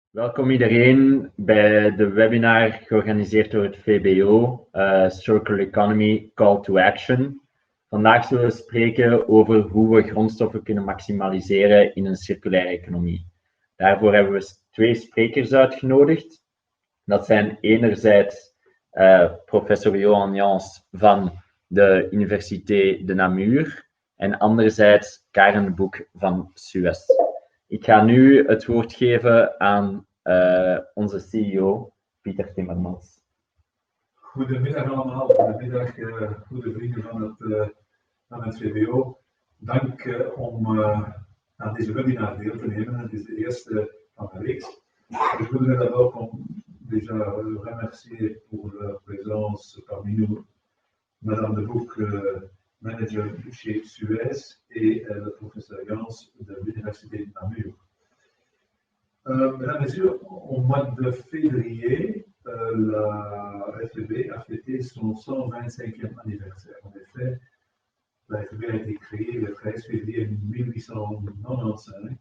Welkom iedereen bij de webinar georganiseerd door het VBO, Circular Economy Call to Action. Vandaag zullen we spreken over hoe we grondstoffen kunnen maximaliseren in een circulaire economie. Daarvoor hebben we 2 sprekers uitgenodigd. Dat zijn enerzijds professor Johan Jans van de Université de Namur en anderzijds Karen de Boek van Suez. Ik ga nu het woord geven aan onze CEO, Pieter Timmermans. Goedemiddag allemaal, goedemiddag goede vrienden van het VBO. Dank om aan deze webinar deel te nemen. Het is de eerste van de reeks. Je voudrais d'abord déjà remercier pour leur présence parmi nous, Madame de Boek, manager chez Suez, et le professeur Jans de l'Université de Namur. Mesdames et messieurs, au mois de février, la FEB a fêté son 125e anniversaire. En effet, la FEB a été créée le 13 février 1895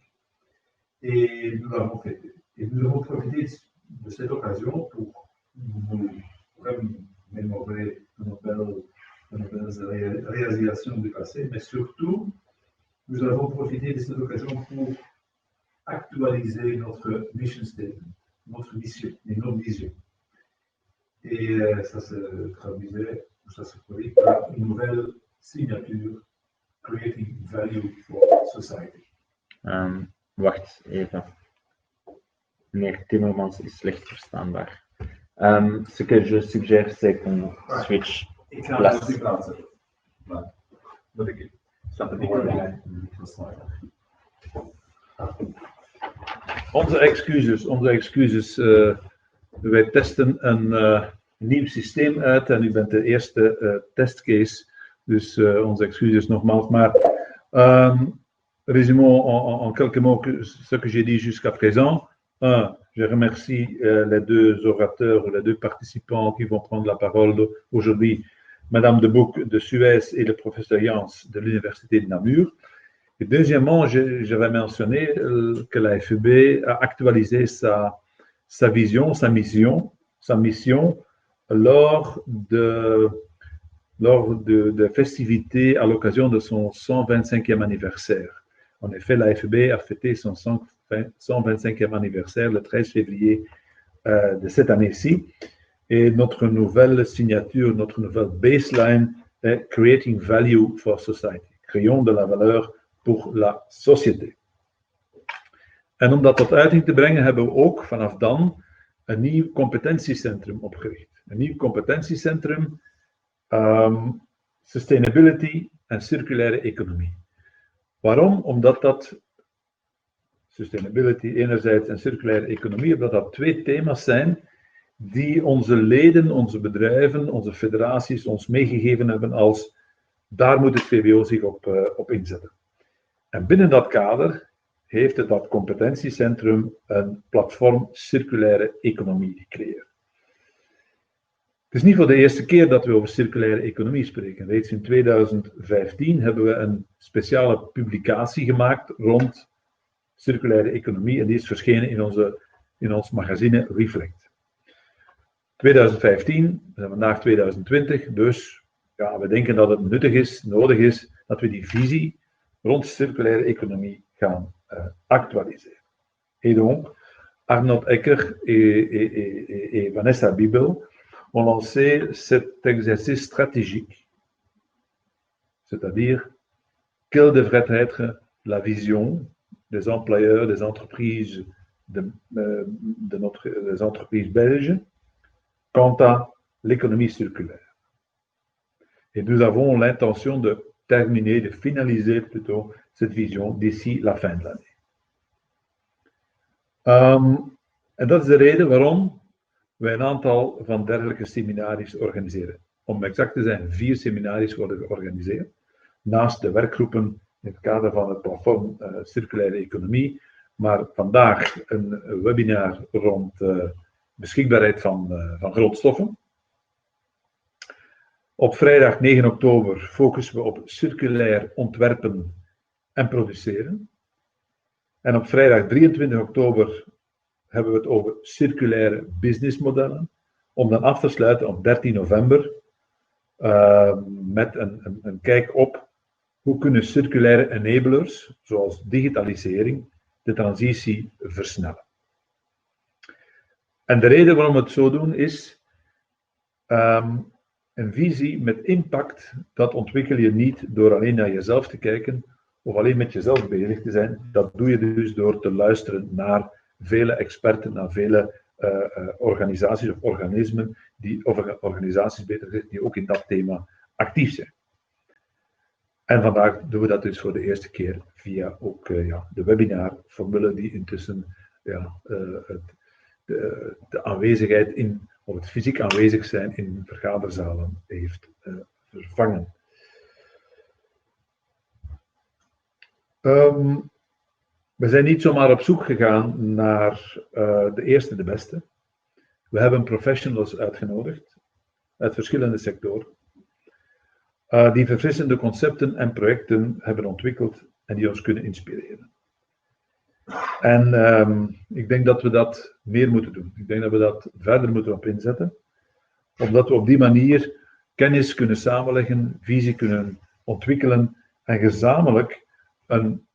et nous l'avons fêté. Et nous avons profité de cette occasion pour nous remémorer de nos belles réalisations du passé, mais surtout, nous avons profité de cette occasion pour actualiser notre mission statement, notre mission et nos visions. Et ça se traduisait, ça se produit par une nouvelle signature, Creating Value for Society. Wacht even. Meneer Timmermans is slecht verstaanbaar. Ce que je suggère, c'est qu'on switch place. Ik ga het plaatsen. Dat ik Onze excuses. Wij testen een nieuw systeem uit en u bent de eerste testcase, dus onze excuses nogmaals. Maar résumons en quelques mots ce que j'ai dit jusqu'à présent. Je remercie les 2 orateurs, les 2 participants qui vont prendre la parole aujourd'hui, Madame de Boek de Suez et le professeur Jans de l'Université de Namur. Et deuxièmement, j'avais mentionné que la FEB a actualisé sa vision, sa mission lors de festivités à l'occasion de son 125e anniversaire. En effet, la FEB a fêté son 125e anniversaire le 13 février de cette année-ci. Et notre nouvelle signature, notre nouvelle baseline est Creating Value for Society. Créons de la valeur pour la société. En om dat tot uiting te brengen, hebben we ook vanaf dan een nieuw competentiecentrum opgericht. Een nieuw competentiecentrum, sustainability en circulaire economie. Waarom? Omdat dat sustainability enerzijds en circulaire economie, omdat dat 2 thema's zijn die onze leden, onze bedrijven, onze federaties ons meegegeven hebben als daar moet het VBO zich op inzetten. En binnen dat kader heeft dat competentiecentrum een platform circulaire economie gecreëerd. Het is niet voor de eerste keer dat we over circulaire economie spreken. Reeds in 2015 hebben we een speciale publicatie gemaakt rond circulaire economie en die is verschenen in ons magazine Reflect. 2015, we zijn vandaag 2020, dus ja, we denken dat het nodig is dat we die visie rond circulaire économie gaan actualiseren. Et donc, Arnold Ecker et Vanessa Bibel ont lancé cet exercice stratégique, c'est-à-dire quelle devrait être la vision des employeurs, des entreprises, des entreprises belges quant à l'économie circulaire. Et nous avons l'intention de finaliser plutôt cette vision d'ici la fin de l'année. En dat is de reden waarom wij een aantal van dergelijke seminaries organiseren. Om exact te zijn, 4 seminaries worden georganiseerd. Naast de werkgroepen in het kader van het platform Circulaire Economie, maar vandaag een webinar rond beschikbaarheid van grondstoffen. Op vrijdag 9 oktober focussen we op circulair ontwerpen en produceren. En op vrijdag 23 oktober hebben we het over circulaire businessmodellen. Om dan af te sluiten op 13 november met een kijk op hoe kunnen circulaire enablers, zoals digitalisering, de transitie versnellen. En de reden waarom we het zo doen is een visie met impact, dat ontwikkel je niet door alleen naar jezelf te kijken of alleen met jezelf bezig te zijn. Dat doe je dus door te luisteren naar vele experten, naar vele organisaties of organismen, organisaties beter gezegd, die ook in dat thema actief zijn. En vandaag doen we dat dus voor de eerste keer via ook de webinarformule die intussen de aanwezigheid of het fysiek aanwezig zijn in vergaderzalen heeft vervangen. We zijn niet zomaar op zoek gegaan naar de eerste, de beste. We hebben professionals uitgenodigd uit verschillende sectoren, die verfrissende concepten en projecten hebben ontwikkeld en die ons kunnen inspireren. En ik denk dat we dat meer moeten doen. Ik denk dat we dat verder moeten op inzetten, omdat we op die manier kennis kunnen samenleggen, visie kunnen ontwikkelen en gezamenlijk een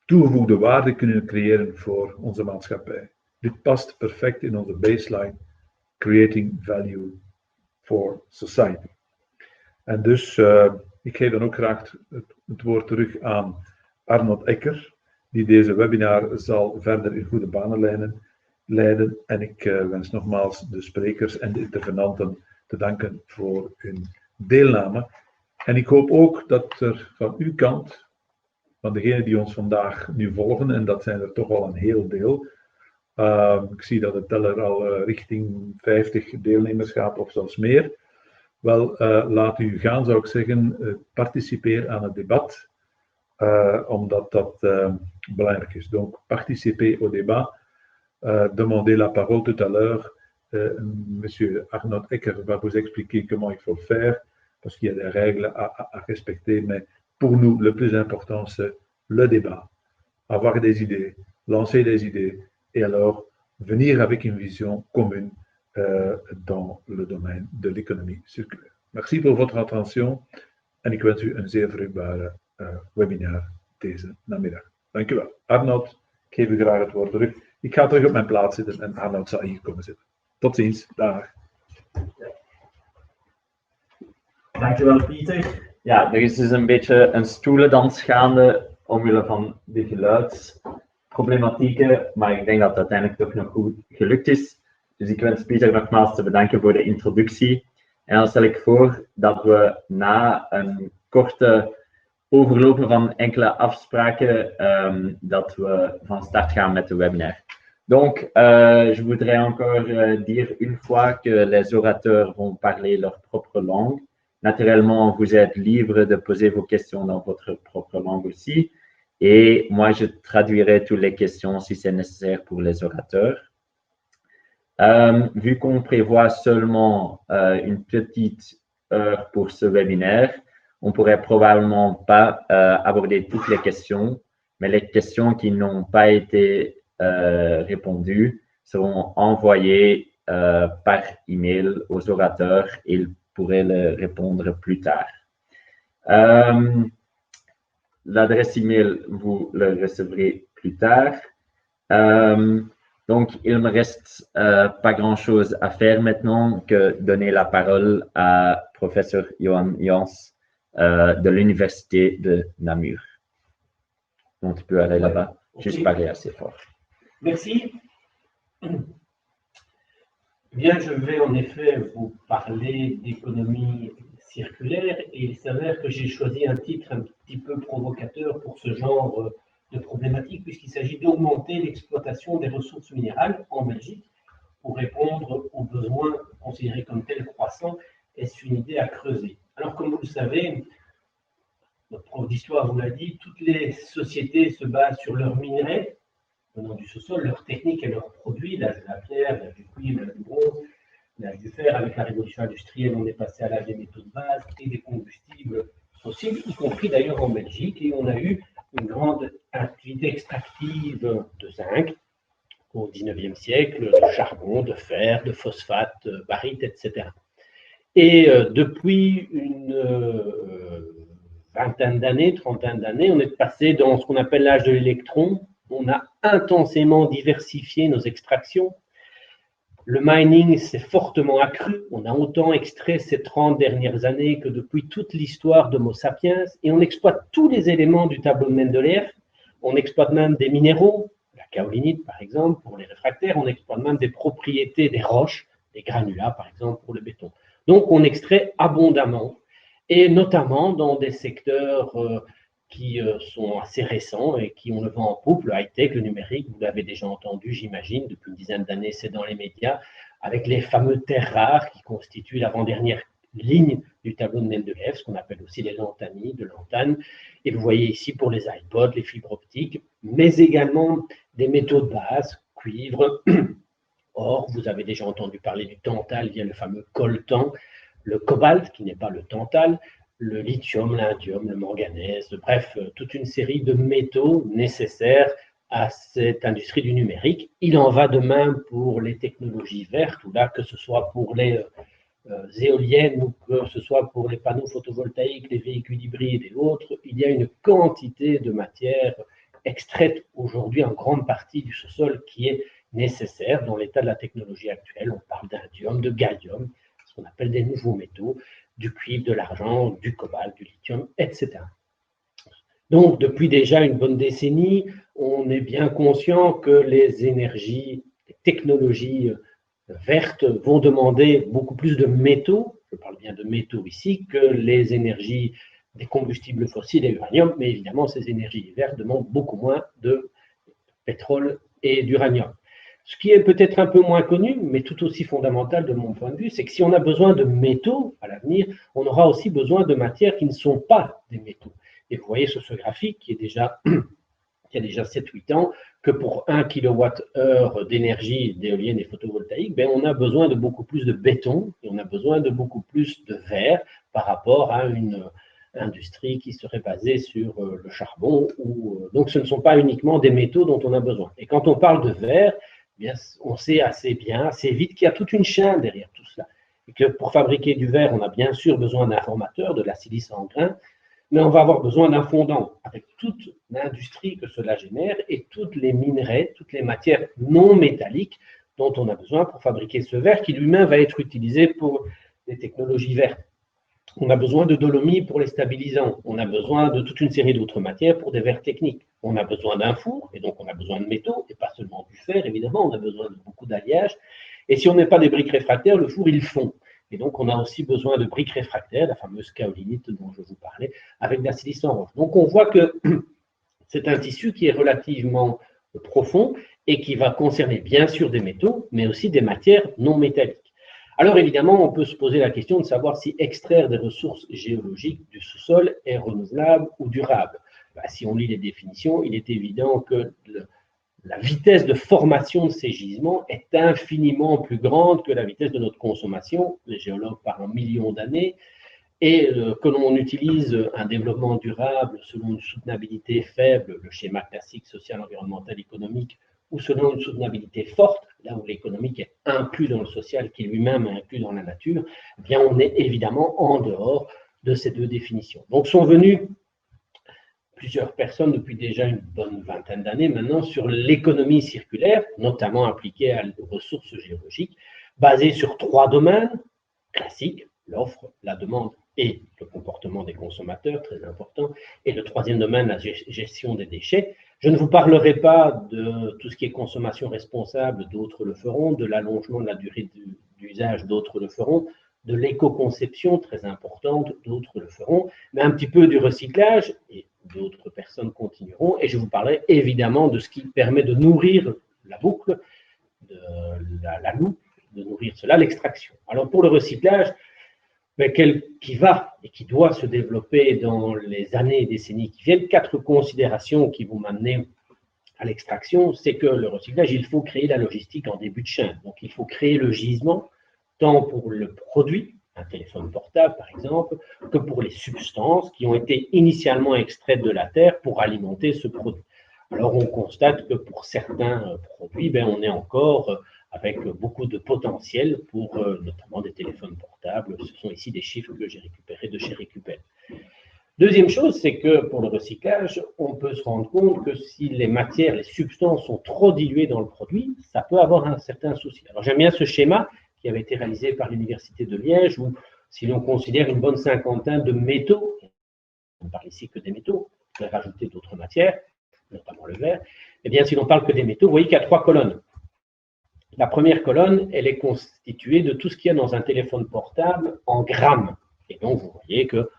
toegevoegde waarde kunnen creëren voor onze maatschappij. Dit past perfect in onze baseline, creating value for society. En dus, ik geef dan ook graag het woord terug aan Arnold Ecker, die deze webinar zal verder in goede banen leiden. En ik wens nogmaals de sprekers en de intervenanten te danken voor hun deelname. En ik hoop ook dat er van uw kant, van degenen die ons vandaag nu volgen, en dat zijn er toch al een heel deel, ik zie dat de teller al richting 50 deelnemers gaat of zelfs meer. Wel, laat u gaan, zou ik zeggen, participeer aan het debat, omdat dat belangrijk is. Donc, participez au débat, demandez la parole tout à l'heure. Monsieur Arnold Ecker va vous expliquer comment il faut le faire, parce qu'il y a des règles à respecter, mais pour nous, le plus important, c'est le débat. Avoir des idées, lancer des idées, et alors venir avec une vision commune dans le domaine de l'économie circulaire. Merci voor votre attention en ik wens u een zeer vruchtbare webinar deze namiddag. Dank u wel. Arnold, ik geef u graag het woord terug. Ik ga terug op mijn plaats zitten en Arnold zal hier komen zitten. Tot ziens. Dag. Dankjewel, Pieter. Ja, er is dus een beetje een stoelendans gaande omwille van de geluidsproblematieken, maar ik denk dat het uiteindelijk toch nog goed gelukt is. Dus ik wens Pieter nogmaals te bedanken voor de introductie. En dan stel ik voor dat we na een korte overlopen van enkele afspraken, dat we van start gaan met de webinar. Donc, je voudrais encore dire une fois que les orateurs vont parler leur propre langue. Naturellement, vous êtes libre de poser vos questions dans votre propre langue aussi. Et moi, je traduirai toutes les questions si c'est nécessaire pour les orateurs. Vu qu'on prévoit seulement une petite heure pour ce webinaire, on ne pourrait probablement pas aborder toutes les questions, mais les questions qui n'ont pas été répondues seront envoyées par email aux orateurs et ils pourraient les répondre plus tard. L'adresse email, vous le recevrez plus tard. Donc, il ne me reste pas grand-chose à faire maintenant que donner la parole à professeur Johan Jans de l'Université de Namur. Donc, tu peux aller là-bas, juste parler assez fort. Merci. Bien, je vais en effet vous parler d'économie circulaire et il s'avère que j'ai choisi un titre un petit peu provocateur pour ce genre de problématique puisqu'il s'agit d'augmenter l'exploitation des ressources minérales en Belgique pour répondre aux besoins considérés comme tels croissants. Est-ce une idée à creuser? Alors, comme vous le savez, notre prof d'histoire vous l'a dit, toutes les sociétés se basent sur leurs minerais venant du sous-sol, leurs techniques et leurs produits, l'âge de la pierre, l'âge du cuivre, l'âge du bronze, l'âge du fer. Avec la révolution industrielle, on est passé à l'âge des métaux de base et des combustibles fossiles, y compris d'ailleurs en Belgique, et on a eu une grande activité extractive de zinc, au XIXe siècle, de charbon, de fer, de phosphate, barite, etc. Et depuis une vingtaine d'années, trentaine d'années, on est passé dans ce qu'on appelle l'âge de l'électron. On a intensément diversifié nos extractions. Le mining s'est fortement accru. On a autant extrait ces 30 dernières années que depuis toute l'histoire d'Homo sapiens. Et on exploite tous les éléments du tableau de Mendeleïev. On exploite même des minéraux, la kaolinite par exemple, pour les réfractaires. On exploite même des propriétés des roches, des granulats par exemple pour le béton. Donc on extrait abondamment, et notamment dans des secteurs qui sont assez récents et qui ont le vent en poupe, le high-tech, le numérique, vous l'avez déjà entendu, j'imagine, depuis une dizaine d'années, c'est dans les médias, avec les fameux terres rares qui constituent l'avant-dernière ligne du tableau de Mendeleïev, ce qu'on appelle aussi les lantanides, de lantane. Et vous voyez ici pour les iPods, les fibres optiques, mais également des métaux de base, cuivre, or, vous avez déjà entendu parler du tantal via le fameux coltan, le cobalt, qui n'est pas le tantal, le lithium, l'indium, le manganèse, bref, toute une série de métaux nécessaires à cette industrie du numérique. Il en va de même pour les technologies vertes, ou là, que ce soit pour les éoliennes ou que ce soit pour les panneaux photovoltaïques, les véhicules hybrides et autres. Il y a une quantité de matière extraite aujourd'hui en grande partie du sous-sol qui est nécessaire dans l'état de la technologie actuelle. On parle d'indium, de gallium, ce qu'on appelle des nouveaux métaux, du cuivre, de l'argent, du cobalt, du lithium, etc. Donc, depuis déjà une bonne décennie, on est bien conscient que les énergies, les technologies vertes vont demander beaucoup plus de métaux, je parle bien de métaux ici, que les énergies des combustibles fossiles et uranium, mais évidemment, ces énergies vertes demandent beaucoup moins de pétrole et d'uranium. Ce qui est peut-être un peu moins connu, mais tout aussi fondamental de mon point de vue, c'est que si on a besoin de métaux à l'avenir, on aura aussi besoin de matières qui ne sont pas des métaux. Et vous voyez sur ce graphique qui a déjà 7-8 ans, que pour 1 kWh d'énergie d'éolienne et photovoltaïque, on a besoin de beaucoup plus de béton et on a besoin de beaucoup plus de verre par rapport à une industrie qui serait basée sur le charbon. Donc ce ne sont pas uniquement des métaux dont on a besoin. Et quand on parle de verre, on sait assez vite qu'il y a toute une chaîne derrière tout cela. Et que pour fabriquer du verre, on a bien sûr besoin d'un formateur, de la silice en grains, mais on va avoir besoin d'un fondant, avec toute l'industrie que cela génère et tous les minerais, toutes les matières non métalliques dont on a besoin pour fabriquer ce verre qui lui-même va être utilisé pour les technologies vertes. On a besoin de dolomie pour les stabilisants, on a besoin de toute une série d'autres matières pour des verres techniques. On a besoin d'un four, et donc on a besoin de métaux, et pas seulement du fer, évidemment, on a besoin de beaucoup d'alliages. Et si on n'est pas des briques réfractaires, le four, il fond. Et donc, on a aussi besoin de briques réfractaires, la fameuse kaolinite dont je vous parlais, avec de la silice en roche. Donc, on voit que c'est un tissu qui est relativement profond et qui va concerner bien sûr des métaux, mais aussi des matières non métalliques. Alors, évidemment, on peut se poser la question de savoir si extraire des ressources géologiques du sous-sol est renouvelable ou durable. Si on lit les définitions, il est évident que la vitesse de formation de ces gisements est infiniment plus grande que la vitesse de notre consommation. Les géologues parlent en millions d'années, et que l'on utilise un développement durable selon une soutenabilité faible, le schéma classique social, environnemental, économique, ou selon une soutenabilité forte, là où l'économique est inclus dans le social, qui lui-même est inclus dans la nature, eh bien on est évidemment en dehors de ces deux définitions. Donc sont venus plusieurs personnes depuis déjà une bonne vingtaine d'années maintenant sur l'économie circulaire, notamment appliquée aux ressources géologiques, basée sur 3 domaines classiques, l'offre, la demande et le comportement des consommateurs, très important, et le 3e domaine, la gestion des déchets. Je ne vous parlerai pas de tout ce qui est consommation responsable, d'autres le feront, de l'allongement de la durée d'usage, d'autres le feront, de l'éco-conception, très importante, d'autres le feront, mais un petit peu du recyclage, et d'autres personnes continueront, et je vous parlerai évidemment de ce qui permet de nourrir la boucle, de la loupe, de nourrir cela, l'extraction. Alors pour le recyclage, qui va et qui doit se développer dans les années et décennies qui viennent, 4 considérations qui vont m'amener à l'extraction, c'est que le recyclage, il faut créer la logistique en début de chaîne. Donc il faut créer le gisement, tant pour le produit, un téléphone portable par exemple, que pour les substances qui ont été initialement extraites de la terre pour alimenter ce produit. Alors on constate que pour certains produits, on est encore avec beaucoup de potentiel pour notamment des téléphones portables. Ce sont ici des chiffres que j'ai récupérés de chez Récupel. Deuxième chose, c'est que pour le recyclage, on peut se rendre compte que si les matières, les substances sont trop diluées dans le produit, ça peut avoir un certain souci. Alors j'aime bien ce schéma qui avait été réalisé par l'Université de Liège, où si l'on considère une bonne cinquantaine de métaux, on ne parle ici que des métaux, on peut rajouter d'autres matières, notamment le verre, eh bien si l'on parle que des métaux, vous voyez qu'il y a 3 colonnes. La première colonne, elle est constituée de tout ce qu'il y a dans un téléphone portable en grammes. Et donc vous voyez que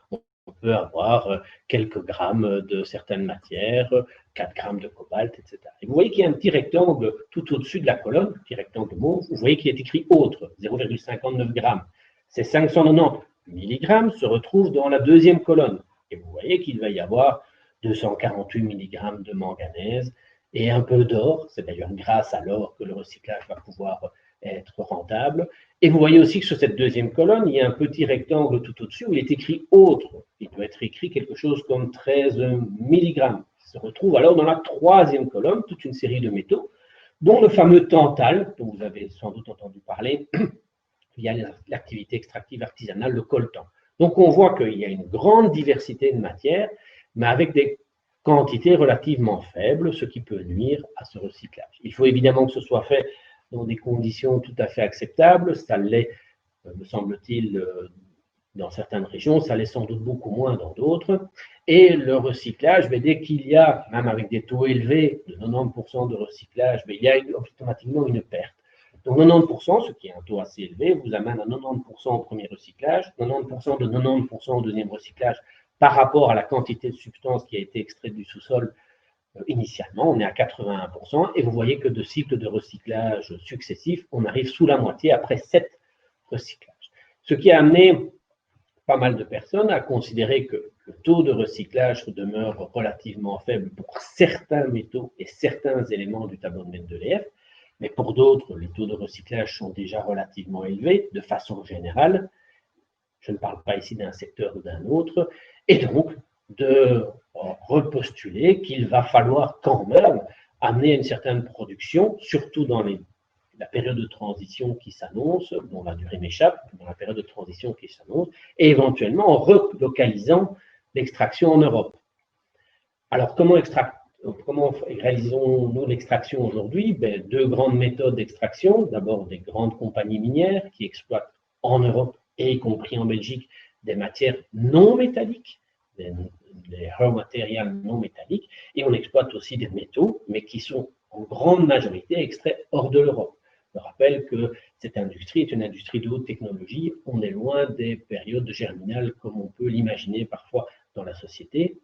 on peut avoir quelques grammes de certaines matières, 4 grammes de cobalt, etc. Et vous voyez qu'il y a un petit rectangle tout au-dessus de la colonne, un petit rectangle mauve, vous voyez qu'il est écrit autre, 0,59 grammes. Ces 590 mg se retrouvent dans la deuxième colonne. Et vous voyez qu'il va y avoir 248 mg de manganèse et un peu d'or. C'est d'ailleurs grâce à l'or que le recyclage va pouvoir être rentable. Et vous voyez aussi que sur cette deuxième colonne, il y a un petit rectangle tout au-dessus où il est écrit « autre ». Il doit être écrit quelque chose comme 13 mg. Il se retrouve alors dans la troisième colonne, toute une série de métaux, dont le fameux tantal, dont vous avez sans doute entendu parler, via l'activité extractive artisanale, le coltan. Donc on voit qu'il y a une grande diversité de matières, mais avec des quantités relativement faibles, ce qui peut nuire à ce recyclage. Il faut évidemment que ce soit fait dans des conditions tout à fait acceptables. Ça l'est, me semble-t-il, dans certaines régions, ça l'est sans doute beaucoup moins dans d'autres. Et le recyclage, dès qu'il y a, même avec des taux élevés de 90% de recyclage, il y a automatiquement une perte. Donc 90%, ce qui est un taux assez élevé, vous amène à 90% au premier recyclage, 90% de 90% au deuxième recyclage par rapport à la quantité de substance qui a été extraite du sous-sol. Initialement, on est à 81%, et vous voyez que de cycles de recyclage successifs, on arrive sous la moitié après 7 recyclages. Ce qui a amené pas mal de personnes à considérer que le taux de recyclage demeure relativement faible pour certains métaux et certains éléments du tableau de Mendeleïev, mais pour d'autres, les taux de recyclage sont déjà relativement élevés de façon générale. Je ne parle pas ici d'un secteur ou d'un autre, et donc de repostuler qu'il va falloir quand même amener une certaine production, surtout dans la période de transition qui s'annonce, dont la durée m'échappe, dans la période de transition qui s'annonce, et éventuellement en relocalisant l'extraction en Europe. Alors, comment réalisons-nous l'extraction aujourd'hui? Deux grandes méthodes d'extraction. D'abord, des grandes compagnies minières qui exploitent en Europe, et y compris en Belgique, des matières non métalliques, des raw materials non métalliques, et on exploite aussi des métaux, mais qui sont en grande majorité extraits hors de l'Europe. Je rappelle que cette industrie est une industrie de haute technologie, on est loin des périodes germinales comme on peut l'imaginer parfois dans la société.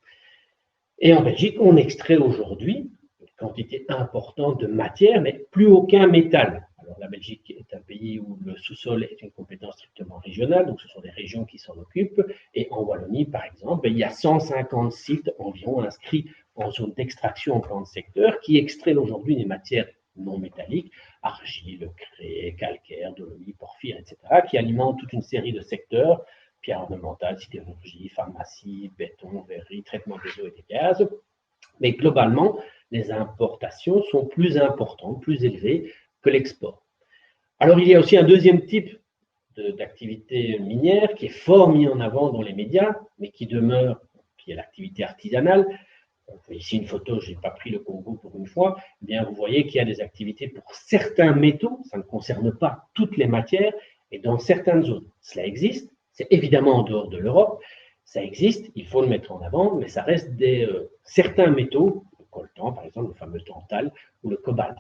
Et en Belgique, on extrait aujourd'hui une quantité importante de matière, mais plus aucun métal. Alors la Belgique est un pays où le sous-sol est une compétence strictement régionale, donc ce sont des régions qui s'en occupent. Et en Wallonie, par exemple, il y a 150 sites environ inscrits en zone d'extraction en plan de secteur qui extraient aujourd'hui des matières non métalliques, argile, craie, calcaire, dolomie, porphyre, etc., qui alimentent toute une série de secteurs, pierre ornementale, sidérurgie, pharmacie, béton, verrerie, traitement des eaux et des gaz. Mais globalement, les importations sont plus importantes, plus élevées que l'export. Alors, il y a aussi un deuxième type d'activité minière qui est fort mis en avant dans les médias, mais qui demeure, qui est l'activité artisanale. Ici, une photo, je n'ai pas pris le Congo pour une fois. Eh bien, vous voyez qu'il y a des activités pour certains métaux, ça ne concerne pas toutes les matières, et dans certaines zones. Cela existe, c'est évidemment en dehors de l'Europe, ça existe, il faut le mettre en avant, mais ça reste certains métaux, le coltan par exemple, le fameux tantal, ou le cobalt.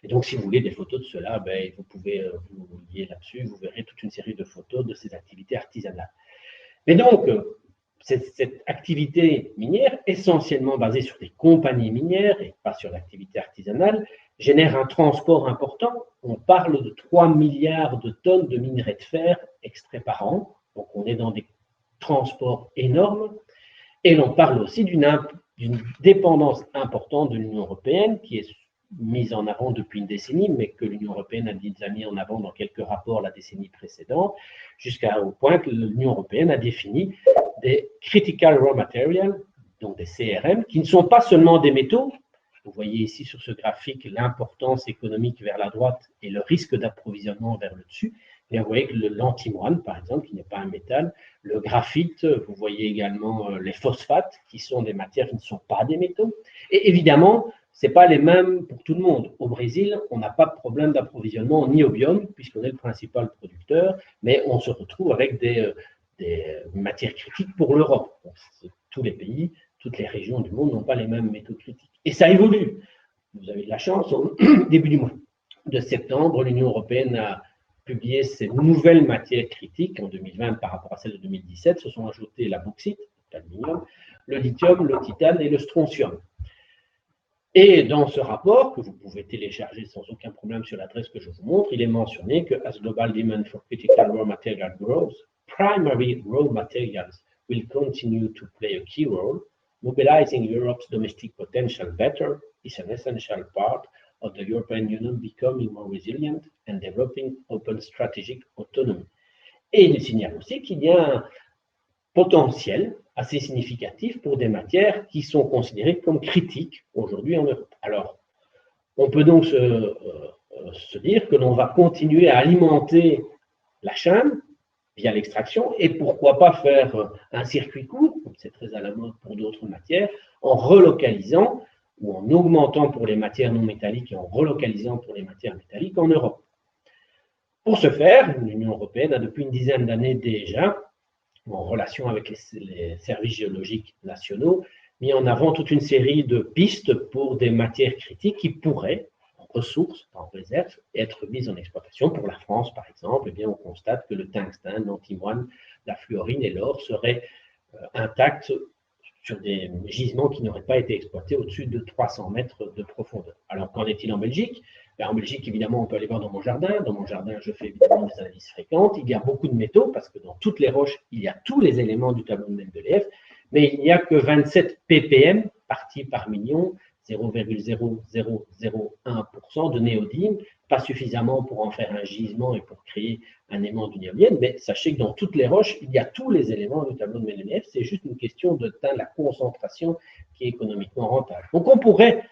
Et donc, si vous voulez des photos de cela, vous pouvez vous lier là-dessus, vous verrez toute une série de photos de ces activités artisanales. Mais donc, cette activité minière, essentiellement basée sur des compagnies minières et pas sur l'activité artisanale, génère un transport important. On parle de 3 milliards de tonnes de minerais de fer extraits par an. Donc, on est dans des transports énormes. Et l'on parle aussi d'une dépendance importante de l'Union européenne qui est mise en avant depuis une décennie, mais que l'Union européenne a déjà mis en avant dans quelques rapports la décennie précédente, jusqu'au point que l'Union européenne a défini des Critical Raw Materials, donc des CRM, qui ne sont pas seulement des métaux, Vous voyez ici sur ce graphique l'importance économique vers la droite et le risque d'approvisionnement vers le dessus. Et vous voyez que l'antimoine, par exemple, qui n'est pas un métal, le graphite, vous voyez également les phosphates, qui sont des matières qui ne sont pas des métaux. Et évidemment, ce n'est pas les mêmes pour tout le monde. Au Brésil, on n'a pas de problème d'approvisionnement ni au niobium, puisqu'on est le principal producteur, mais on se retrouve avec des matières critiques pour l'Europe. Tous les pays, toutes les régions du monde n'ont pas les mêmes métaux critiques. Et ça évolue. Vous avez de la chance, au début du mois de septembre, l'Union européenne a publié ces nouvelles matières critiques en 2020 par rapport à celles de 2017. Se sont ajoutés la bauxite, l'aluminium, le lithium, le titane et le strontium. Et dans ce rapport, que vous pouvez télécharger sans aucun problème sur l'adresse que je vous montre, il est mentionné que as global demand for critical raw material grows, primary raw materials will continue to play a key role. Mobilizing Europe's domestic potential better is an essential part of the European Union becoming more resilient and developing open strategic autonomy. Et il signale aussi qu'il y a un potentiel assez significatif pour des matières qui sont considérées comme critiques aujourd'hui en Europe. Alors, on peut donc se dire que l'on va continuer à alimenter la chaîne via l'extraction, et pourquoi pas faire un circuit court, comme c'est très à la mode pour d'autres matières, en relocalisant ou en augmentant pour les matières non métalliques et en relocalisant pour les matières métalliques en Europe. Pour ce faire, l'Union européenne a depuis une dizaine d'années déjà, en relation avec les services géologiques nationaux, mis en avant toute une série de pistes pour des matières critiques qui pourraient, ressources, en réserve, être mises en exploitation. Pour la France, par exemple, eh bien, on constate que le tungstène, l'antimoine, la fluorine et l'or seraient intacts sur des gisements qui n'auraient pas été exploités au-dessus de 300 mètres de profondeur. Alors, qu'en est-il en Belgique? En Belgique, évidemment, on peut aller voir dans mon jardin. Dans mon jardin, je fais évidemment des analyses fréquentes. Il y a beaucoup de métaux, parce que dans toutes les roches, il y a tous les éléments du tableau de Mendeleev, mais il n'y a que 27 ppm, parties par million, 0,0001% de néodyme, pas suffisamment pour en faire un gisement et pour créer un aimant d'unionienne, mais sachez que dans toutes les roches, il y a tous les éléments du tableau de Mendeleev, c'est juste une question d'atteindre la concentration qui est économiquement rentable. Donc on pourrait,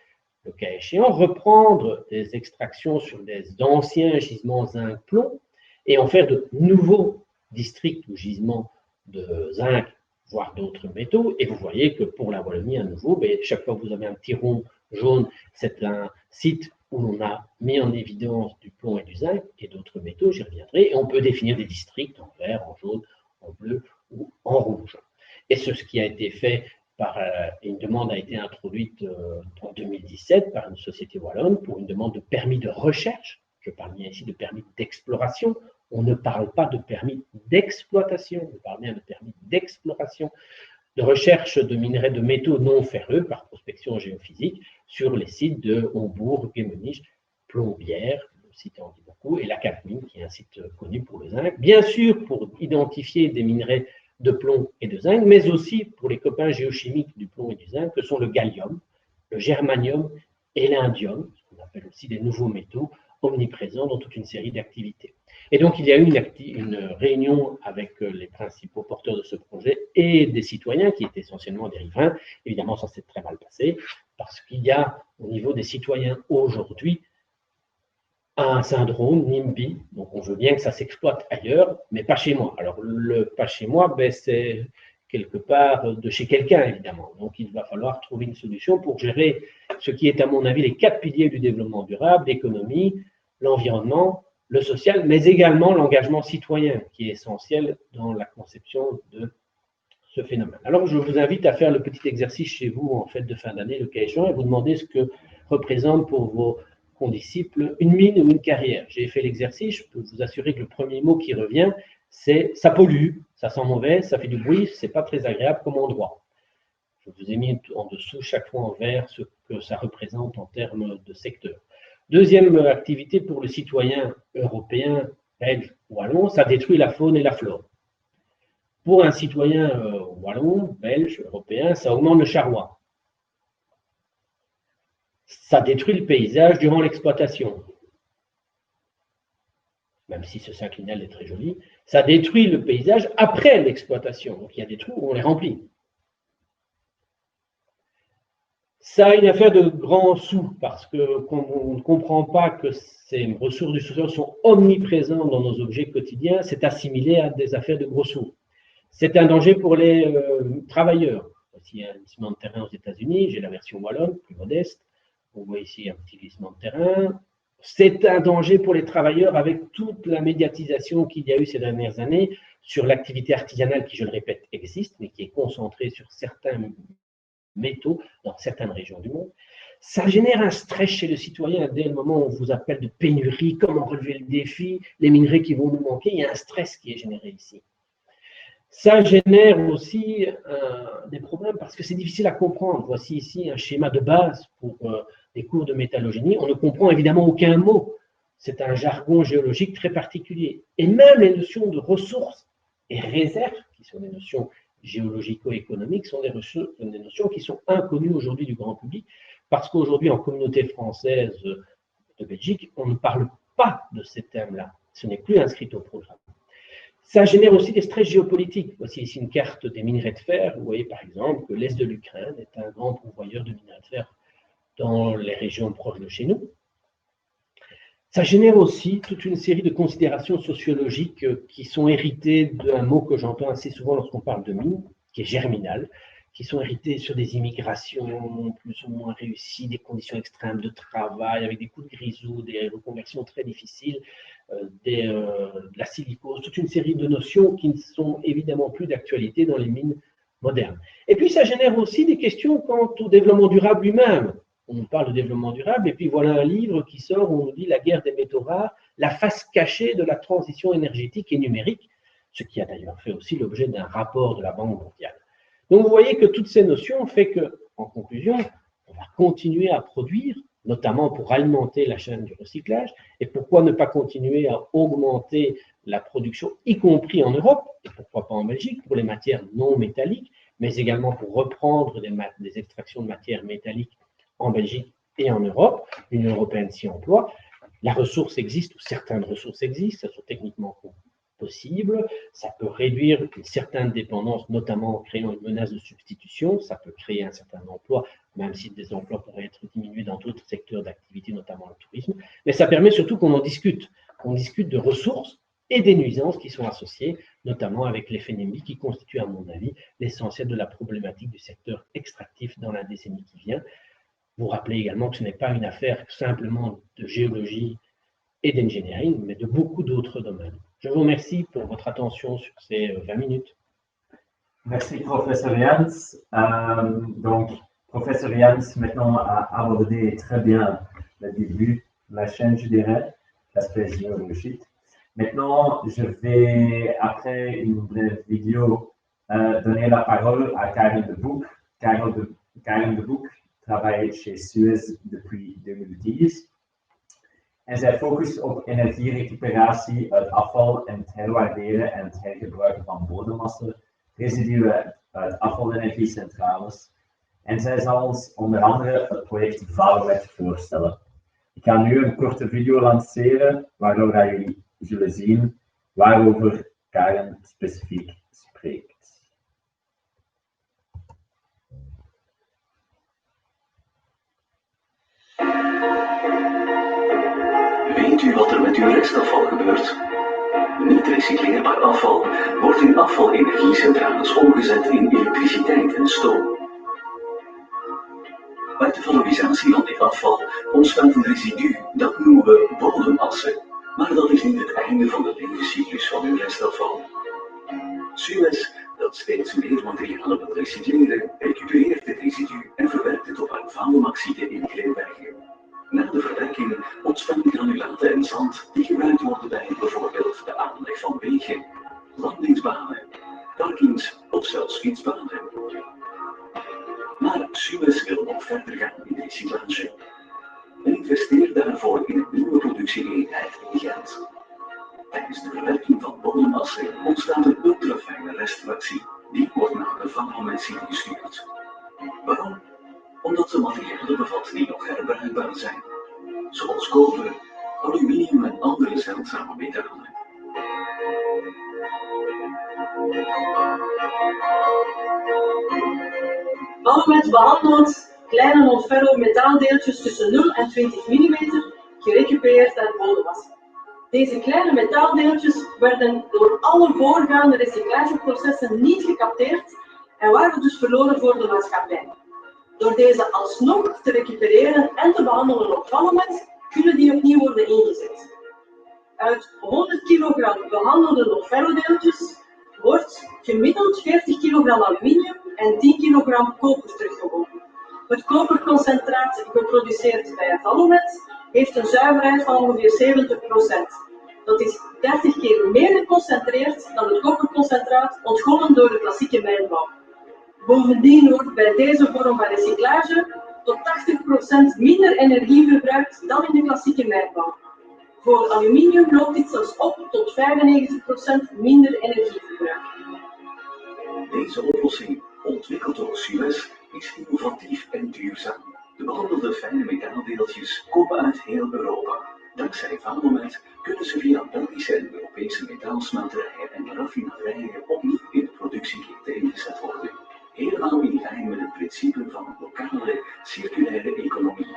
le cas échéant, reprendre des extractions sur des anciens gisements zinc-plomb et en faire de nouveaux districts ou gisements de zinc, voire d'autres métaux, et vous voyez que pour la Wallonie, à nouveau, chaque fois que vous avez un petit rond jaune, c'est un site où on a mis en évidence du plomb et du zinc et d'autres métaux, j'y reviendrai, et on peut définir des districts en vert, en jaune, en bleu ou en rouge. Et ce qui a été fait par une demande a été introduite en 2017 par une société wallonne pour une demande de permis de recherche. Je parle bien ici de permis d'exploration. On ne parle pas de permis d'exploitation, on parle bien de permis d'exploration, de recherche de minerais de métaux non ferreux par prospection géophysique sur les sites de Hombourg, Gemmenich, Plombières, le site en dit beaucoup, et la Cadmine, qui est un site connu pour le zinc. Bien sûr, pour identifier des minerais de plomb et de zinc, mais aussi pour les copains géochimiques du plomb et du zinc, que sont le gallium, le germanium et l'indium, ce qu'on appelle aussi des nouveaux métaux, omniprésents dans toute une série d'activités. Et donc, il y a eu une réunion avec les principaux porteurs de ce projet et des citoyens, qui étaient essentiellement des riverains. Évidemment, ça s'est très mal passé, parce qu'il y a, au niveau des citoyens aujourd'hui, un syndrome NIMBY. Donc, on veut bien que ça s'exploite ailleurs, mais pas chez moi. Alors, le pas chez moi, c'est quelque part de chez quelqu'un, évidemment. Donc, il va falloir trouver une solution pour gérer ce qui est, à mon avis, les 4 piliers du développement durable, l'économie, l'environnement, le social, mais également l'engagement citoyen, qui est essentiel dans la conception de ce phénomène. Alors, je vous invite à faire le petit exercice chez vous en fête de fin d'année, le cas échéant, et vous demander ce que représente pour vos condisciples une mine ou une carrière. J'ai fait l'exercice, je peux vous assurer que le premier mot qui revient, c'est « ça pollue », ça sent mauvais, ça fait du bruit, c'est pas très agréable comme endroit. Je vous ai mis en dessous chaque fois en vert ce que ça représente en termes de secteur. Deuxième activité pour le citoyen européen, belge, wallon, ça détruit la faune et la flore. Pour un citoyen wallon, belge, européen, ça augmente le charroi. Ça détruit le paysage durant l'exploitation. Même si ce synclinal est très joli, ça détruit le paysage après l'exploitation. Donc il y a des trous où on les remplit. Ça a une affaire de grands sous, parce qu'on ne comprend pas que ces ressources du sous-sol sont omniprésentes dans nos objets quotidiens, c'est assimilé à des affaires de gros sous. C'est un danger pour les travailleurs. Voici un glissement de terrain aux États-Unis, j'ai la version wallonne, plus modeste. On voit ici un petit glissement de terrain. C'est un danger pour les travailleurs avec toute la médiatisation qu'il y a eu ces dernières années sur l'activité artisanale qui, je le répète, existe, mais qui est concentrée sur certains métaux dans certaines régions du monde. Ça génère un stress chez le citoyen dès le moment où on vous appelle de pénurie, comment relever le défi, les minerais qui vont nous manquer, il y a un stress qui est généré ici. Ça génère aussi des problèmes parce que c'est difficile à comprendre. Voici ici un schéma de base pour des cours de métallogénie. On ne comprend évidemment aucun mot. C'est un jargon géologique très particulier. Et même les notions de ressources et réserves, qui sont des notions géologico-économiques, sont des notions qui sont inconnues aujourd'hui du grand public parce qu'aujourd'hui, en communauté française de Belgique, on ne parle pas de ces thèmes-là. Ce n'est plus inscrit au programme. Ça génère aussi des stress géopolitiques. Voici ici une carte des minerais de fer. Vous voyez par exemple que l'Est de l'Ukraine est un grand pourvoyeur de minerais de fer dans les régions proches de chez nous. Ça génère aussi toute une série de considérations sociologiques qui sont héritées d'un mot que j'entends assez souvent lorsqu'on parle de mine, qui est germinal, qui sont héritées sur des immigrations plus ou moins réussies, des conditions extrêmes de travail, avec des coûts de grisou, des reconversions très difficiles, de la silicose, toute une série de notions qui ne sont évidemment plus d'actualité dans les mines modernes. Et puis ça génère aussi des questions quant au développement durable lui-même. On parle de développement durable, et puis voilà un livre qui sort où on nous dit la guerre des métaux rares, la face cachée de la transition énergétique et numérique, ce qui a d'ailleurs fait aussi l'objet d'un rapport de la Banque mondiale. Donc vous voyez que toutes ces notions font que, en conclusion, on va continuer à produire, notamment pour alimenter la chaîne du recyclage, et pourquoi ne pas continuer à augmenter la production, y compris en Europe, et pourquoi pas en Belgique, pour les matières non métalliques, mais également pour reprendre des extractions de matières métalliques en Belgique et en Europe. L'Union européenne s'y emploie. La ressource existe, ou certaines ressources existent, elles sont techniquement possibles. Ça peut réduire une certaine dépendance, notamment en créant une menace de substitution. Ça peut créer un certain emploi, même si des emplois pourraient être diminués dans d'autres secteurs d'activité, notamment le tourisme. Mais ça permet surtout qu'on en discute. On discute de ressources et des nuisances qui sont associées, notamment avec l'effet NIMBY, qui constitue, à mon avis, l'essentiel de la problématique du secteur extractif dans la décennie qui vient. Vous rappelez également que ce n'est pas une affaire simplement de géologie et d'engineering, mais de beaucoup d'autres domaines. Je vous remercie pour votre attention sur ces 20 minutes. Merci, professeur Jans. Donc, professeur Jans, maintenant, a abordé très bien le début de la chaîne, je dirais, l'aspect géologique. Maintenant, je vais, après une brève vidéo, donner la parole à Karen de Boek. Karen de Boek travaille chez Suez depuis 2010. En zij focust op energierecuperatie uit afval en het herwaarderen en het hergebruiken van bodemmassa, residuen uit afvalenergiecentrales. En zij zal ons onder andere het project Valuet voorstellen. Ik ga nu een korte video lanceren, waardoor jullie zullen zien waarover Karen specifiek spreekt. Weet u wat er met uw restafval gebeurt? Niet recycleerbaar afval wordt in afvalenergiecentrales omgezet in elektriciteit en stoom. Uit de valorisatie van dit afval ontstaat een residu, dat noemen we bodemassen, maar dat is niet het einde van de levenscyclus van uw restafval. Suez, dat steeds meer materialen wil recycleren, recupereert dit residu en verwerkt het op aanvaardbare in glijbergen. Na de verwerking ontstaan granulaten en zand die gebruikt worden bij bijvoorbeeld de aanleg van wegen, landingsbanen, parkings of zelfs fietsbanen. Maar Suez wil nog verder gaan in recyclage en investeert daarvoor in een nieuwe productieeenheid in Gent. Tijdens de verwerking van bodemassen ontstaat een ultrafijne restfractie die wordt naar de vangelmachine gestuurd. Waarom? Omdat ze materialen bevat die nog herbruikbaar zijn, zoals koper, aluminium en andere zeldzame metalen. Valuet behandelt kleine non-ferro metaaldeeltjes tussen 0 en 20 mm gerecupereerd uit bodemwas. Deze kleine metaaldeeltjes werden door alle voorgaande recyclageprocessen niet gecapteerd en waren dus verloren voor de maatschappij. Door deze alsnog te recupereren en te behandelen op vallenmet, kunnen die opnieuw worden ingezet. Uit 100 kg behandelde non-ferrodeeltjes wordt gemiddeld 40 kg aluminium en 10 kg koper teruggewonnen. Het koperconcentraat geproduceerd bij Vallomet heeft een zuiverheid van ongeveer 70%. Dat is 30 keer meer geconcentreerd dan het koperconcentraat ontgonnen door de klassieke mijnbouw. Bovendien wordt bij deze vorm van recyclage tot 80% minder energie verbruikt dan in de klassieke mijnbouw. Voor aluminium loopt dit zelfs op tot 95% minder energieverbruik. Deze oplossing, ontwikkeld door Suez, is innovatief en duurzaam. De behandelde fijne metaaldeeltjes komen uit heel Europa. Dankzij Vallomet kunnen ze via Belgische en Europese metaalsmelterijen en raffinaderijen opnieuw in de productieketen ingezet worden. Helemaal in lijn met het principe van lokale circulaire economie.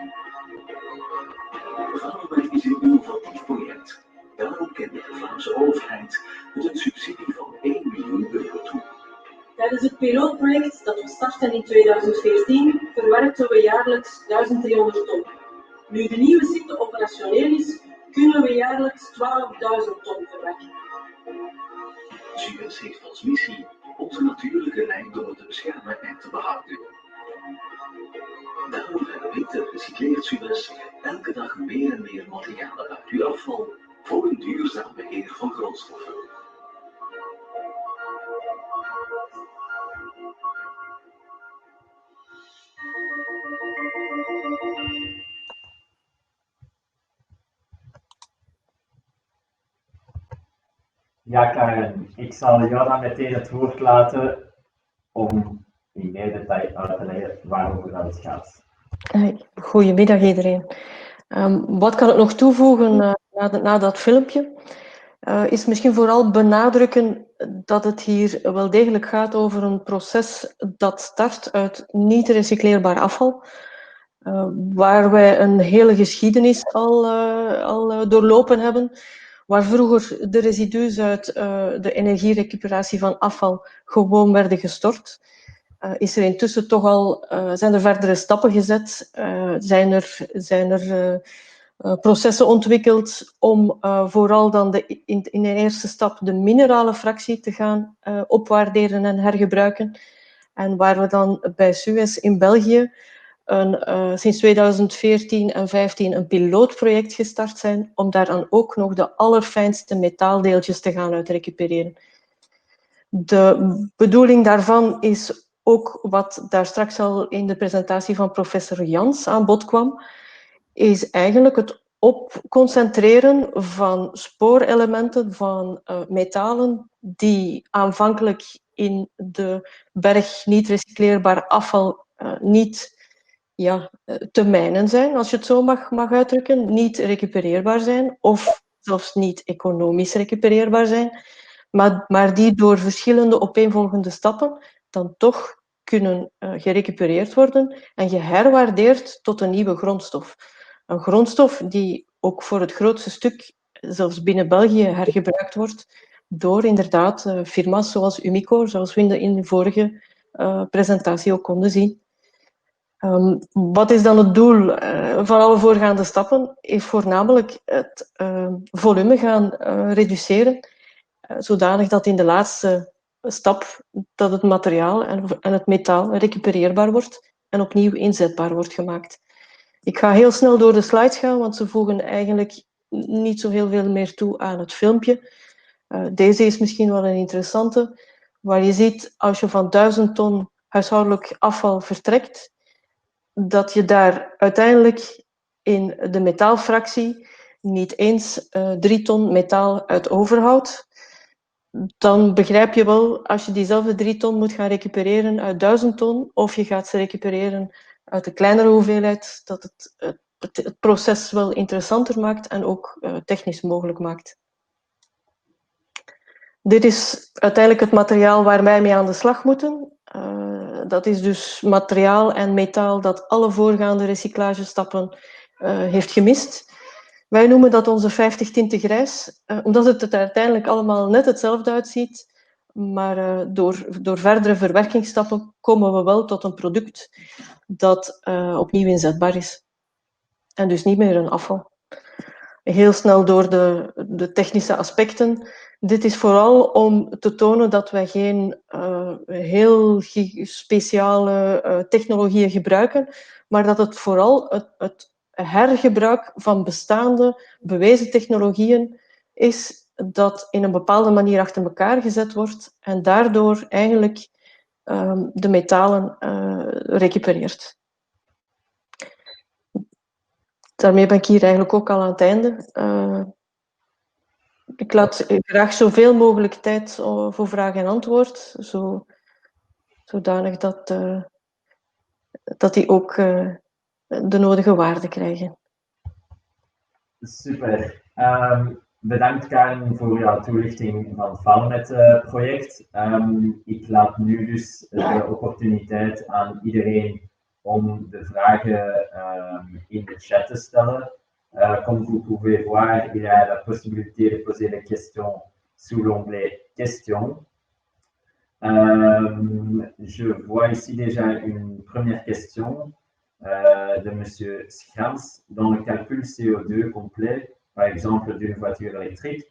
Vallomet is een innovatief project. Daarom kende de Vlaamse overheid het een subsidie van 1 miljoen euro toe. Tijdens het pilootproject dat we starten in 2014 verwerkten we jaarlijks 1300 ton. Nu de nieuwe site operationeel is, kunnen we jaarlijks 12.000 ton verwerken. Suez heeft als missie onze natuurlijke rijkdommen te beschermen en te behouden. Daarom recycleert Suez elke dag meer en meer materialen uit uw afval voor een duurzaam beheer van grondstoffen. Ja, Karen, ik zal jou dan meteen het woord laten om in meer detail uit te leggen waarover het gaat. Goedemiddag iedereen. Wat kan ik nog toevoegen na dat filmpje? Is misschien vooral benadrukken dat het hier wel degelijk gaat over een proces dat start uit niet recycleerbaar afval, waar wij een hele geschiedenis al doorlopen hebben, waar vroeger de residuen uit de energierecuperatie van afval gewoon werden gestort. Is er intussen toch al, zijn er verdere stappen gezet, zijn er processen ontwikkeld om vooral dan in de eerste stap de minerale fractie te gaan opwaarderen en hergebruiken. En waar we dan bij Suez in België sinds 2014 en 2015 een pilootproject gestart zijn om daar dan ook nog de allerfijnste metaaldeeltjes te gaan uitrecupereren. De bedoeling daarvan is ook wat daar straks al in de presentatie van professor Jans aan bod kwam, is eigenlijk het opconcentreren van spoorelementen van metalen die aanvankelijk in de berg niet recycleerbaar afval niet te mijnen zijn, als je het zo mag uitdrukken, niet recupereerbaar zijn of zelfs niet economisch recupereerbaar zijn, maar die door verschillende opeenvolgende stappen dan toch kunnen gerecupereerd worden en geherwaardeerd tot een nieuwe grondstof. Een grondstof die ook voor het grootste stuk, zelfs binnen België, hergebruikt wordt door inderdaad firma's zoals Umicore, zoals we in de vorige presentatie ook konden zien. Wat is dan het doel van alle voorgaande stappen? Is voornamelijk het volume gaan reduceren, zodanig dat in de laatste stap dat het materiaal en het metaal recupereerbaar wordt en opnieuw inzetbaar wordt gemaakt. Ik ga heel snel door de slides gaan, want ze voegen eigenlijk niet zo heel veel meer toe aan het filmpje. Deze is misschien wel een interessante, waar je ziet als je van 1000 ton huishoudelijk afval vertrekt, dat je daar uiteindelijk in de metaalfractie niet eens 3 ton metaal uit overhoudt. Dan begrijp je wel, als je diezelfde 3 ton moet gaan recupereren uit 1000 ton, of je gaat ze recupereren uit een kleinere hoeveelheid, dat het proces wel interessanter maakt en ook technisch mogelijk maakt. Dit is uiteindelijk het materiaal waar wij mee aan de slag moeten. Dat is dus materiaal en metaal dat alle voorgaande recyclagestappen heeft gemist. Wij noemen dat onze 50 tinten grijs, omdat het er uiteindelijk allemaal net hetzelfde uitziet. Maar door verdere verwerkingsstappen komen we wel tot een product dat opnieuw inzetbaar is. En dus niet meer een afval. Heel snel door de technische aspecten. Dit is vooral om te tonen dat wij geen heel speciale technologieën gebruiken, maar dat het vooral het hergebruik van bestaande bewezen technologieën is dat in een bepaalde manier achter elkaar gezet wordt en daardoor eigenlijk de metalen recupereert. Daarmee ben ik hier eigenlijk ook al aan het einde. Ik laat graag zoveel mogelijk tijd voor vraag en antwoord, zodanig dat die ook de nodige waarde krijgen. Super. Bedankt Karin voor jouw toelichting van het Valmet-project. Ik laat nu dus de opportuniteit aan iedereen om de vragen in de chat te stellen. Comme vous pouvez voir, il y a la possibilité de poser des questions sous l'onglet questions. Je vois ici déjà une première question de M. Schans. Dans le calcul CO2 complet, par exemple d'une voiture électrique,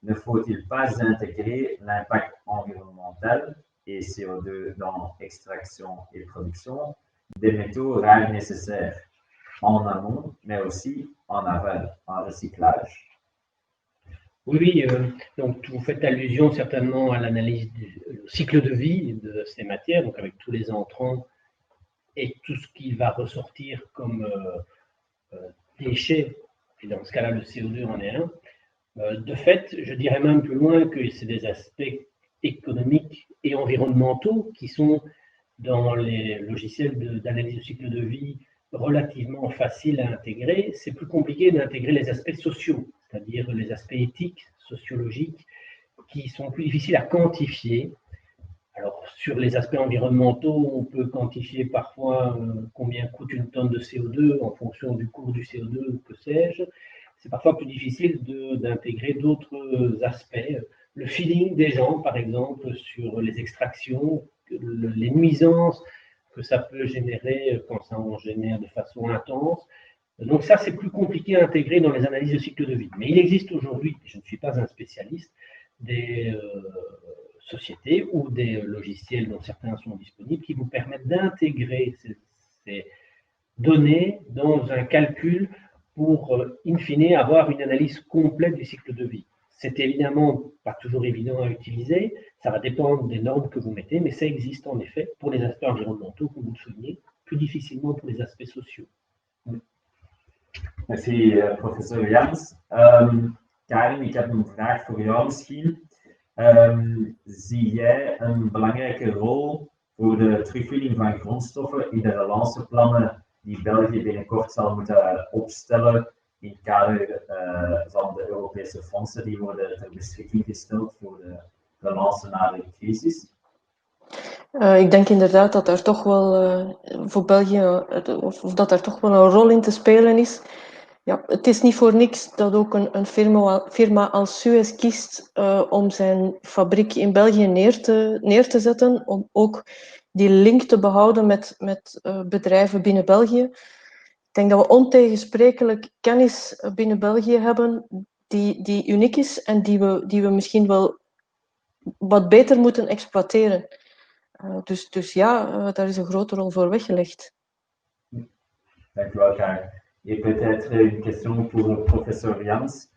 ne faut-il pas intégrer l'impact environnemental et CO2 dans extraction et production des métaux rares nécessaires en amont, mais aussi en aval, en recyclage? Oui, donc vous faites allusion certainement à l'analyse du cycle de vie de ces matières, donc avec tous les entrants et tout ce qui va ressortir comme déchets, et dans ce cas-là, le CO2 en est un. De fait, je dirais même plus loin que c'est des aspects économiques et environnementaux qui sont dans les logiciels d'analyse de cycle de vie relativement faciles à intégrer. C'est plus compliqué d'intégrer les aspects sociaux, c'est-à-dire les aspects éthiques, sociologiques, qui sont plus difficiles à quantifier. Alors, sur les aspects environnementaux, on peut quantifier parfois combien coûte une tonne de CO2 en fonction du cours du CO2, que sais-je. C'est parfois plus difficile d'intégrer d'autres aspects. Le feeling des gens, par exemple, sur les extractions, les nuisances que ça peut générer quand ça en génère de façon intense. Donc ça, c'est plus compliqué à intégrer dans les analyses de cycle de vie. Mais il existe aujourd'hui, je ne suis pas un spécialiste, des sociétés ou des logiciels dont certains sont disponibles qui vous permettent d'intégrer ces données dans un calcul pour, in fine, avoir une analyse complète du cycle de vie. C'est évidemment pas toujours évident à utiliser, ça va dépendre des normes que vous mettez, mais ça existe en effet pour les aspects environnementaux, comme vous le soulignez, plus difficilement pour les aspects sociaux. Merci, professor Jans. Karin, ik heb een vraag voor jou misschien. Zie jij een belangrijke rol voor de terugwinning van grondstoffen in de relanceplannen die België binnenkort zal moeten opstellen in het kader van de Europese fondsen die worden ter beschikking gesteld voor de relance na de crisis? Ik denk inderdaad dat er toch wel voor België, of dat er toch wel een rol in te spelen is. Ja, het is niet voor niks dat ook een firma als Suez kiest om zijn fabriek in België neer te zetten, om ook die link te behouden met bedrijven binnen België. Ik denk dat we ontegensprekelijk kennis binnen België hebben die uniek is en die we misschien wel wat beter moeten exploiteren. Dus ja, daar is een grote rol voor weggelegd. Dank u wel, Karin. Et peut-être une question pour le professeur Jans.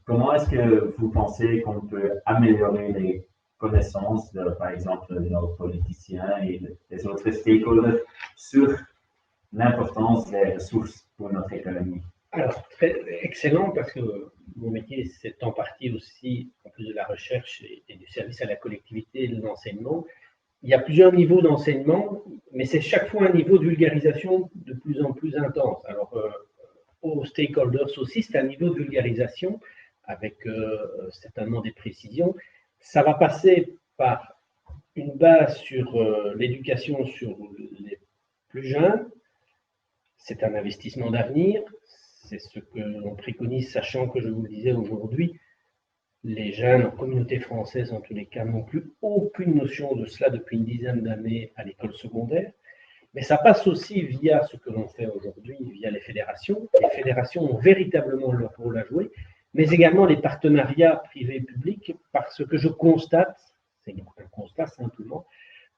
Comment est-ce que vous pensez qu'on peut améliorer les connaissances, par exemple, de nos politiciens et des autres stakeholders sur l'importance des ressources pour notre économie? Alors, excellent, parce que mon métier, c'est en partie aussi, en plus de la recherche et du service à la collectivité et de l'enseignement. Il y a plusieurs niveaux d'enseignement, mais c'est chaque fois un niveau de vulgarisation de plus en plus intense. Alors, aux stakeholders aussi, c'est un niveau de vulgarisation avec certainement des précisions. Ça va passer par une base sur l'éducation sur les plus jeunes. C'est un investissement d'avenir, c'est ce que l'on préconise, sachant que, je vous le disais aujourd'hui, les jeunes en communauté française, en tous les cas, n'ont plus aucune notion de cela depuis une dizaine d'années à l'école secondaire. Mais ça passe aussi via ce que l'on fait aujourd'hui, via les fédérations. Les fédérations ont véritablement leur rôle à jouer, mais également les partenariats privés-publics, parce que je constate, c'est un constat simplement,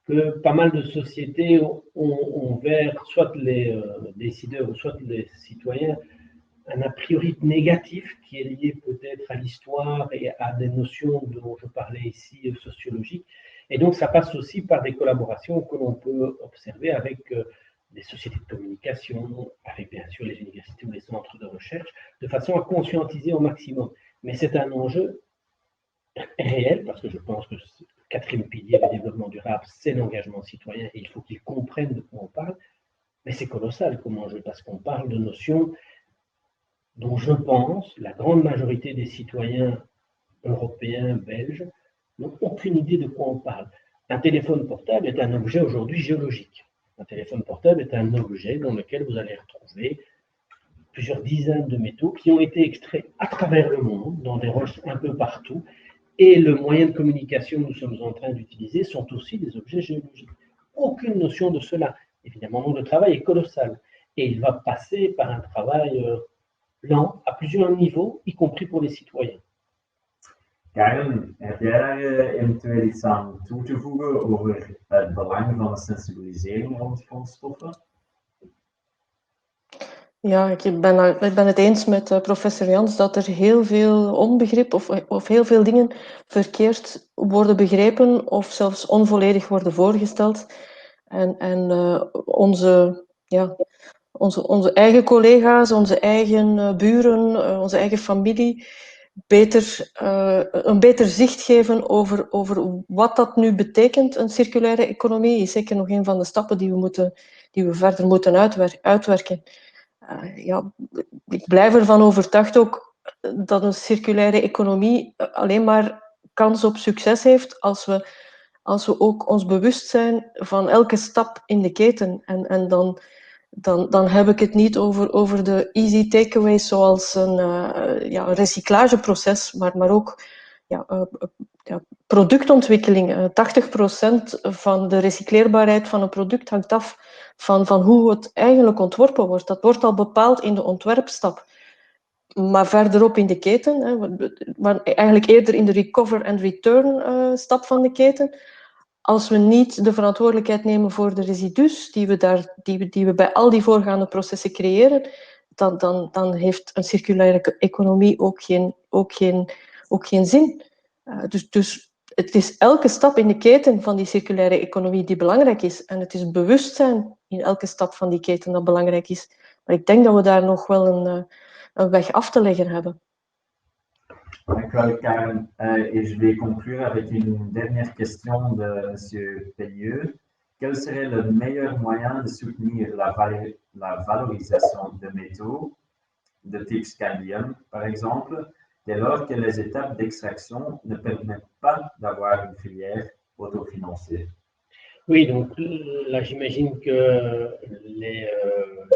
que pas mal de sociétés ont vers soit les décideurs ou soit les citoyens un a priori négatif qui est lié peut-être à l'histoire et à des notions dont je parlais ici sociologiques. Et donc ça passe aussi par des collaborations que l'on peut observer avec des sociétés de communication, avec bien sûr les universités ou les centres de recherche, de façon à conscientiser au maximum. Mais c'est un enjeu réel, parce que je pense que le quatrième pilier du développement durable, c'est l'engagement citoyen, et il faut qu'ils comprennent de quoi on parle. Mais c'est colossal comme enjeu, parce qu'on parle de notions dont je pense la grande majorité des citoyens européens, belges, n'ont aucune idée de quoi on parle. Un téléphone portable est un objet aujourd'hui géologique. Un téléphone portable est un objet dans lequel vous allez retrouver plusieurs dizaines de métaux qui ont été extraits à travers le monde, dans des roches un peu partout, et le moyen de communication que nous sommes en train d'utiliser sont aussi des objets géologiques. Aucune notion de cela. Évidemment, le travail est colossal, et il va passer par un travail lent, à plusieurs niveaux, y compris pour les citoyens. Karen, heb jij daar eventueel iets aan toe te voegen over het belang van de sensibilisering rond grondstoffen? Ja, ik ben het eens met professor Jans dat er heel veel onbegrip of heel veel dingen verkeerd worden begrepen of zelfs onvolledig worden voorgesteld. En onze eigen collega's, onze eigen buren, onze eigen familie een beter zicht geven over wat dat nu betekent, een circulaire economie, is zeker nog een van de stappen die we verder moeten uitwerken. Ik blijf ervan overtuigd ook dat een circulaire economie alleen maar kans op succes heeft als we ook ons bewust zijn van elke stap in de keten. En dan heb ik het niet over de easy takeaways zoals een recyclageproces, maar ook productontwikkeling. 80% van de recycleerbaarheid van een product hangt af van hoe het eigenlijk ontworpen wordt. Dat wordt al bepaald in de ontwerpstap. Maar verderop in de keten, maar eigenlijk eerder in de recover and return stap van de keten, als we niet de verantwoordelijkheid nemen voor de residus die we bij al die voorgaande processen creëren, dan heeft een circulaire economie ook geen zin. Dus het is elke stap in de keten van die circulaire economie die belangrijk is. En het is bewustzijn in elke stap van die keten dat belangrijk is. Maar ik denk dat we daar nog wel een weg af te leggen hebben. D'accord, Karen. Et je vais conclure avec une dernière question de M. Pellieux. Quel serait le meilleur moyen de soutenir la valorisation de métaux de type scandium, par exemple, dès lors que les étapes d'extraction ne permettent pas d'avoir une filière autofinancée? Oui, donc là j'imagine que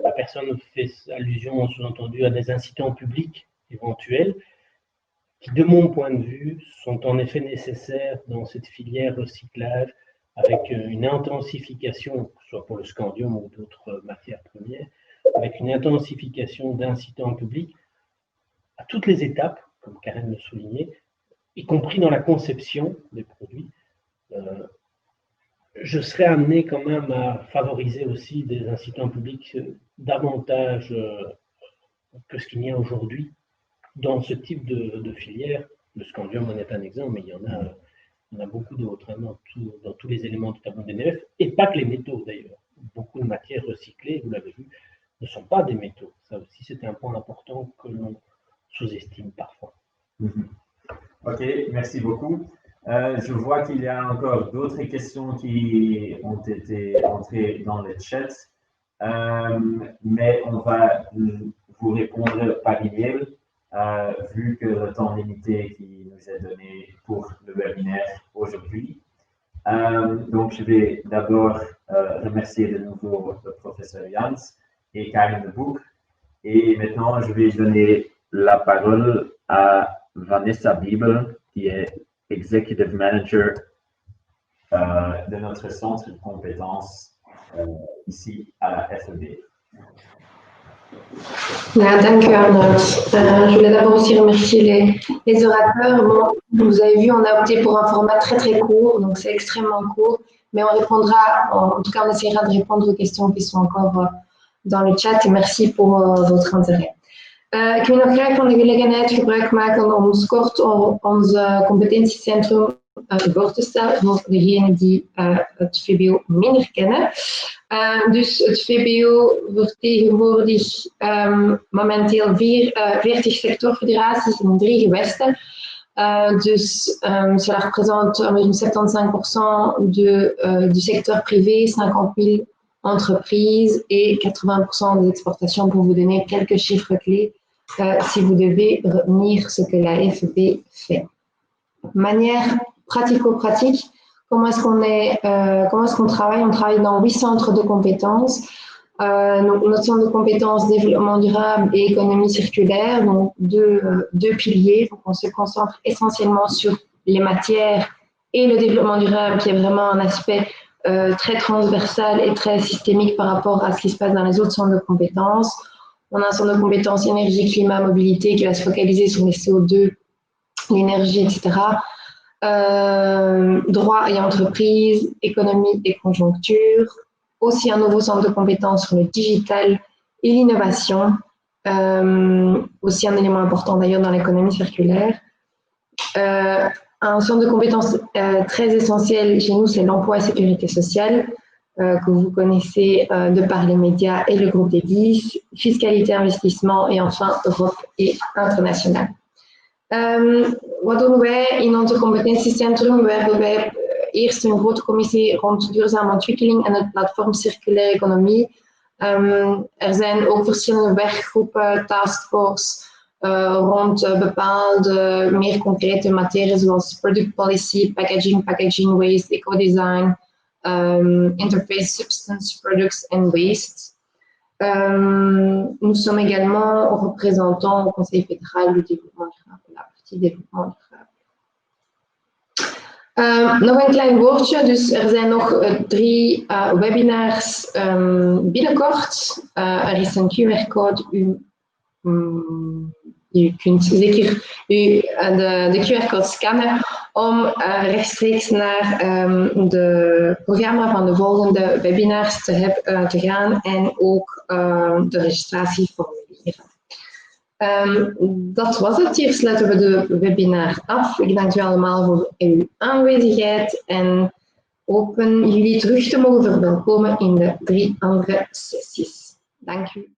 la personne fait allusion, sous-entendu, à des incitants publics éventuels qui, de mon point de vue, sont en effet nécessaires dans cette filière recyclage avec une intensification, que ce soit pour le scandium ou d'autres matières premières, avec une intensification d'incitants publics à toutes les étapes, comme Karen le soulignait, y compris dans la conception des produits. Je serais amené quand même à favoriser aussi des incitants publics davantage que ce qu'il y a aujourd'hui dans ce type de filière. Le scandium en est un exemple, mais il y en a beaucoup d'autres dans tous les éléments du tableau DNF, et pas que les métaux d'ailleurs. Beaucoup de matières recyclées, vous l'avez vu, ne sont pas des métaux. Ça aussi, c'est un point important que l'on sous-estime parfois. Ok, merci beaucoup. Je vois qu'il y a encore d'autres questions qui ont été entrées dans le chat, mais on va vous répondre par email, vu que le temps limité qui nous est donné pour le webinaire aujourd'hui. Donc, je vais d'abord remercier de nouveau le professeur Jans et Karin de Boek. Et maintenant, je vais donner la parole à Vanessa Biebel, qui est Executive Manager de notre centre de compétences ici à la FEB. Dank u, Arnold. Je voulais d'abord aussi remercier les orateurs. Bon, vous avez vu, on a opté pour un format très court, donc c'est extrêmement court, mais on répondra, en tout cas on essaiera de répondre aux questions qui sont encore dans le chat et merci pour votre intérêt. Ik wil nog graag van de gelegenheid gebruik maken om kort ons competentiecentrum voor te stellen voor degenen die het VBO minder kennen. Dus het VBO vertegenwoordigt momenteel 40 sectorfederaties in 3 gewesten. Cela représente environ 75% du secteur privé, 50 000 entreprises et 80% des exportations, pour vous donner quelques chiffres clés si vous devez retenir ce que la FEB fait. Manière pratico-pratique, comment est-ce qu'on travaille? On travaille dans 8 centres de compétences. Donc, notre centre de compétences développement durable et économie circulaire, donc deux piliers. Donc, on se concentre essentiellement sur les matières et le développement durable, qui est vraiment un aspect très transversal et très systémique par rapport à ce qui se passe dans les autres centres de compétences. On a un centre de compétences énergie, climat, mobilité qui va se focaliser sur les CO2, l'énergie, etc. Droit et entreprise, économie et conjoncture. Aussi un nouveau centre de compétences sur le digital et l'innovation. Aussi un élément important d'ailleurs dans l'économie circulaire. Un centre de compétences très essentiel chez nous, c'est l'emploi et sécurité sociale, que vous connaissez de par les médias et le groupe des 10, fiscalité, investissement et enfin Europe et international. Wat doen wij in onze competentiecentrum? We hebben eerst een grote commissie rond duurzame ontwikkeling en het platform circulaire economie. Er zijn ook verschillende werkgroepen, taskforce, rond bepaalde meer concrete materie zoals product policy, packaging waste, eco-design, interface substance, products and waste. Nous sommes également représentants au Conseil fédéral du développement durable, la partie développement durable. Nog een klein woordje, dus er zijn nog 3 webinars binnenkort. Er is een QR-code, u kunt zeker de QR-code scannen om rechtstreeks naar de programma van de volgende webinars te gaan en ook de registratieformulieren. Dat was het. Hier sluiten we de webinar af. Ik dank u allemaal voor uw aanwezigheid en hopen jullie terug te mogen verwelkomen in de 3 andere sessies. Dank u.